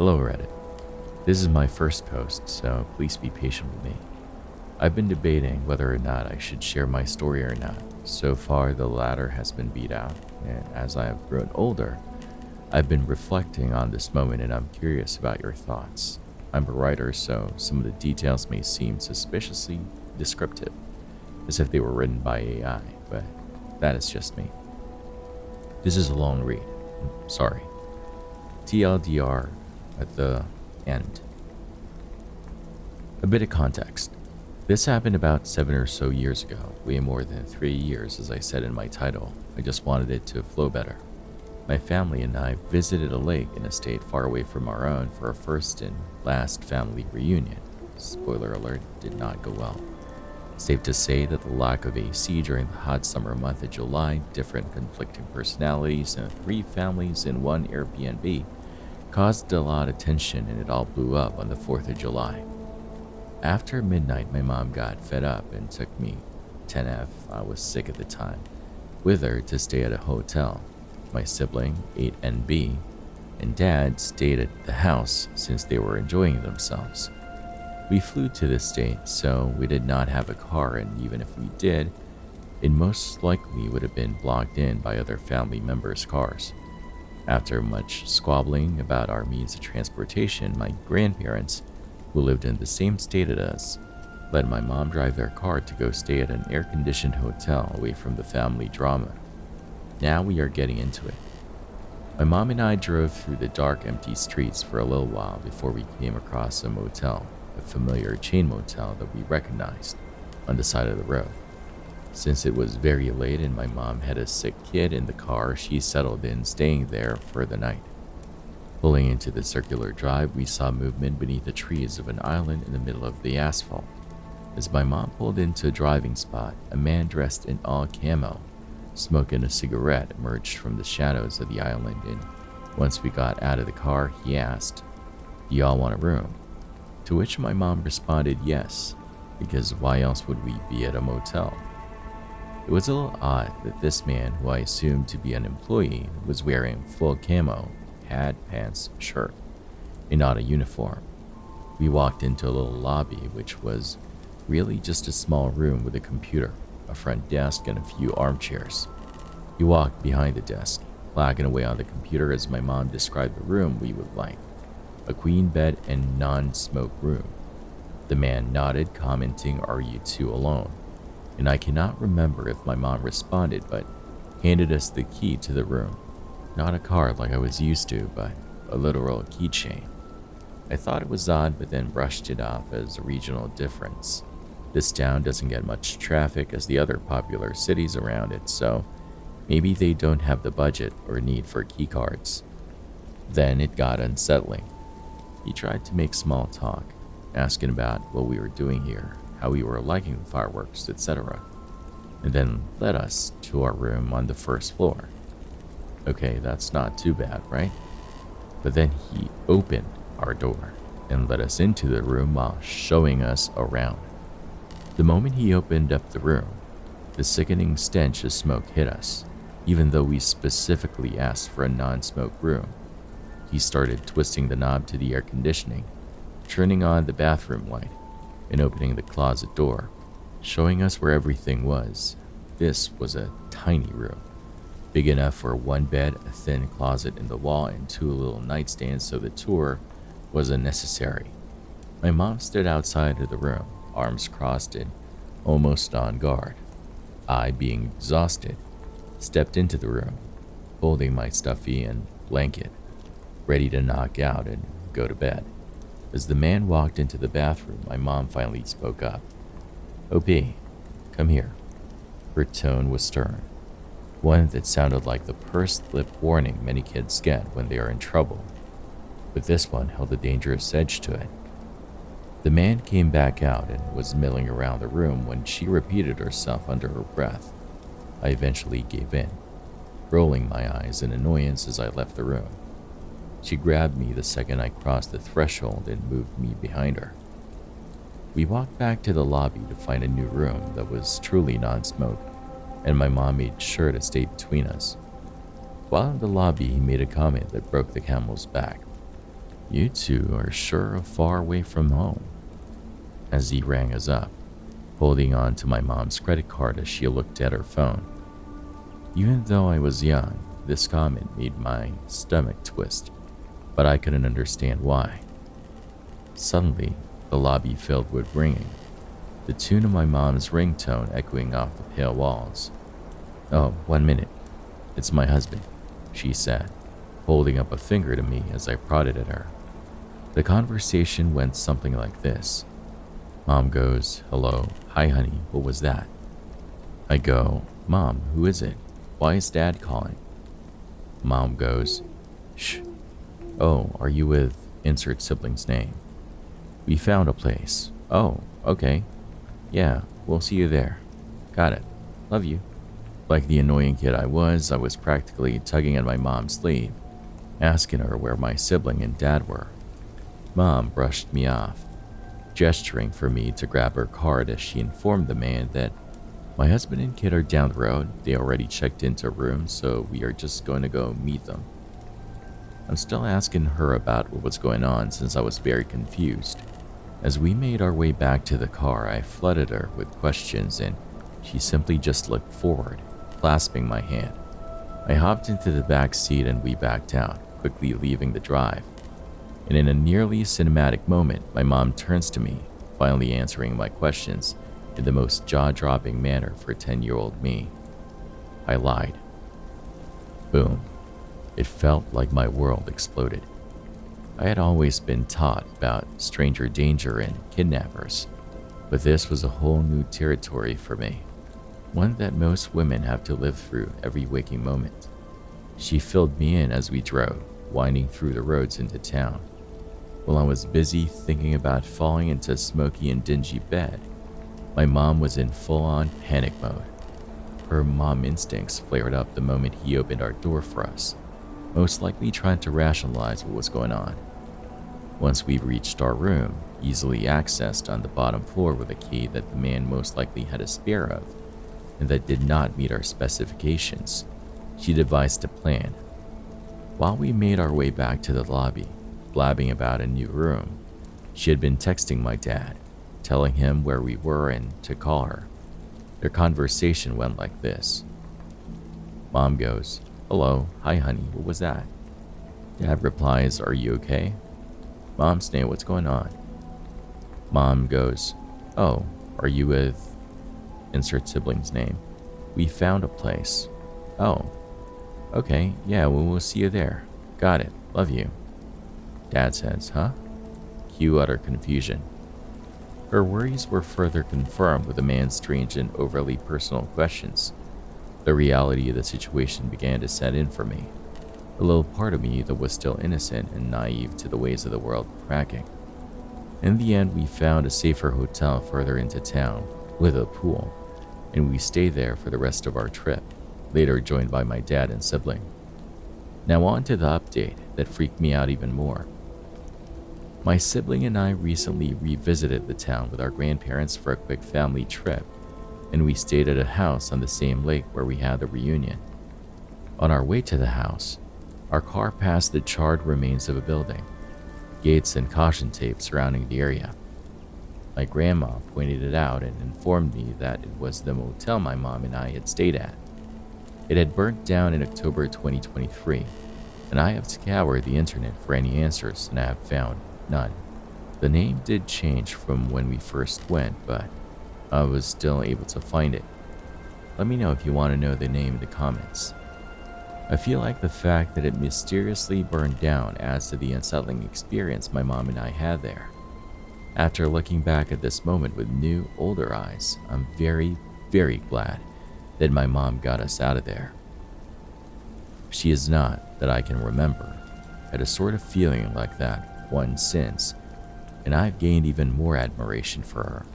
Hello Reddit. This is my first post, so please be patient with me. I've been debating whether or not I should share my story or not. So far, the latter has been beat out, and as I have grown older, I've been reflecting on this moment and I'm curious about your thoughts. I'm a writer, so some of the details may seem suspiciously descriptive, as if they were written by AI, but that is just me. This is a long read. Sorry. TLDR at the end. A bit of context. This happened about 7 or so years ago, way more than 3 years as I said in my title. I just wanted it to flow better. My family and I visited a lake in a state far away from our own for our first and last family reunion. Spoiler alert, did not go well. Safe to say that the lack of AC during the hot summer month of July, different conflicting personalities, and 3 families in one Airbnb caused a lot of tension and it all blew up on the 4th of July. After midnight, my mom got fed up and took me, 10F, I was sick at the time, with her to stay at a hotel. My sibling, 8NB, and dad stayed at the house since they were enjoying themselves. We flew to the state, so we did not have a car, and even if we did, it most likely would have been blocked in by other family members' cars. After much squabbling about our means of transportation, my grandparents, who lived in the same state as us, let my mom drive their car to go stay at an air-conditioned hotel away from the family drama. Now we are getting into it. My mom and I drove through the dark, empty streets for a little while before we came across a motel, a familiar chain motel that we recognized on the side of the road. Since it was very late and my mom had a sick kid in the car, she settled in, staying there for the night. Pulling into the circular drive, we saw movement beneath the trees of an island in the middle of the asphalt. As my mom pulled into a driving spot, a man dressed in all camo, smoking a cigarette, emerged from the shadows of the island, and once we got out of the car, he asked, "Do y'all want a room?" To which my mom responded yes, because why else would we be at a motel? It was a little odd that this man, who I assumed to be an employee, was wearing full camo, hat, pants, shirt, and not a uniform. We walked into a little lobby, which was really just a small room with a computer, a front desk, and a few armchairs. He walked behind the desk, clacking away on the computer as my mom described the room we would like. A queen bed and non-smoke room. The man nodded, commenting, "Are you two alone?" And I cannot remember if my mom responded, but handed us the key to the room. Not a card like I was used to, but a literal keychain. I thought it was odd, but then brushed it off as a regional difference. This town doesn't get much traffic as the other popular cities around it, so maybe they don't have the budget or need for keycards. Then it got unsettling. He tried to make small talk, asking about what we were doing here, how we were liking the fireworks, etc., and then led us to our room on the first floor. Okay, that's not too bad, right? But then he opened our door and let us into the room while showing us around. The moment he opened up the room, the sickening stench of smoke hit us, even though we specifically asked for a non-smoke room. He started twisting the knob to the air conditioning, turning on the bathroom light, and opening the closet door, showing us where everything was. This was a tiny room, big enough for one bed, a thin closet in the wall, and 2 little nightstands, so the tour was unnecessary. My mom stood outside of the room, arms crossed and almost on guard. I, being exhausted, stepped into the room, folding my stuffy and blanket, ready to knock out and go to bed. As the man walked into the bathroom, my mom finally spoke up. "OP, come here." Her tone was stern, one that sounded like the pursed lip warning many kids get when they are in trouble, but this one held a dangerous edge to it. The man came back out and was milling around the room when she repeated herself under her breath. I eventually gave in, rolling my eyes in annoyance as I left the room. She grabbed me the second I crossed the threshold and moved me behind her. We walked back to the lobby to find a new room that was truly non-smoke, and my mom made sure to stay between us. While in the lobby, he made a comment that broke the camel's back. You two are sure far away from home. As he rang us up, holding on to my mom's credit card as she looked at her phone. Even though I was young, this comment made my stomach twist, but I couldn't understand why. Suddenly, the lobby filled with ringing, the tune of my mom's ringtone echoing off the pale walls. "Oh, 1 minute. It's my husband," she said, holding up a finger to me as I prodded at her. The conversation went something like this. Mom goes, "Hello, hi honey, what was that?" I go, "Mom, who is it? Why is Dad calling?" Mom goes, "Shh. Oh, are you with insert sibling's name? We found a place. Oh, okay. Yeah, we'll see you there. Got it. Love you." Like the annoying kid I was practically tugging at my mom's sleeve, asking her where my sibling and dad were. Mom brushed me off, gesturing for me to grab her card as she informed the man that my husband and kid are down the road. They already checked into rooms, so we are just going to go meet them. I'm still asking her about what was going on since I was very confused. As we made our way back to the car, I flooded her with questions and she simply just looked forward, clasping my hand. I hopped into the back seat and we backed out, quickly leaving the drive. And in a nearly cinematic moment, my mom turns to me, finally answering my questions in the most jaw-dropping manner for 10-year-old me. I lied. Boom. It felt like my world exploded. I had always been taught about stranger danger and kidnappers, but this was a whole new territory for me, one that most women have to live through every waking moment. She filled me in as we drove, winding through the roads into town. While I was busy thinking about falling into a smoky and dingy bed, my mom was in full-on panic mode. Her mom instincts flared up the moment he opened our door for us, most likely trying to rationalize what was going on. Once we reached our room, easily accessed on the bottom floor with a key that the man most likely had a spare of, and that did not meet our specifications, she devised a plan. While we made our way back to the lobby, blabbing about a new room, she had been texting my dad, telling him where we were and to call her. Their conversation went like this. Mom goes, "Hello, hi honey, what was that?" Dad replies, "Are you okay?" Mom's name, "What's going on?" Mom goes, "Oh, are you with insert sibling's name? We found a place." "Oh, okay, yeah, well, we'll see you there. Got it, love you." Dad says, "Huh?" Cue utter confusion. Her worries were further confirmed with the man's strange and overly personal questions. The reality of the situation began to set in for me, a little part of me that was still innocent and naive to the ways of the world cracking. In the end, we found a safer hotel further into town with a pool, and we stayed there for the rest of our trip, later joined by my dad and sibling. Now on to the update that freaked me out even more. My sibling and I recently revisited the town with our grandparents for a quick family trip, and we stayed at a house on the same lake where we had the reunion. On our way to the house, our car passed the charred remains of a building, gates and caution tape surrounding the area. My grandma pointed it out and informed me that it was the motel my mom and I had stayed at. It had burnt down in October 2023, and I have scoured the internet for any answers and I have found none. The name did change from when we first went, but I was still able to find it. Let me know if you want to know the name in the comments. I feel like the fact that it mysteriously burned down adds to the unsettling experience my mom and I had there. After looking back at this moment with new, older eyes, I'm very, very glad that my mom got us out of there. She is not, that I can remember, had a sort of feeling like that one since, and I've gained even more admiration for her.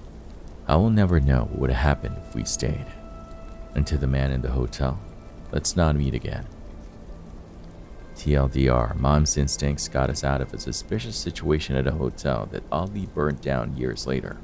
I will never know what would have happened if we stayed. And to the man in the hotel, let's not meet again. TLDR, mom's instincts got us out of a suspicious situation at a hotel that oddly burnt down years later.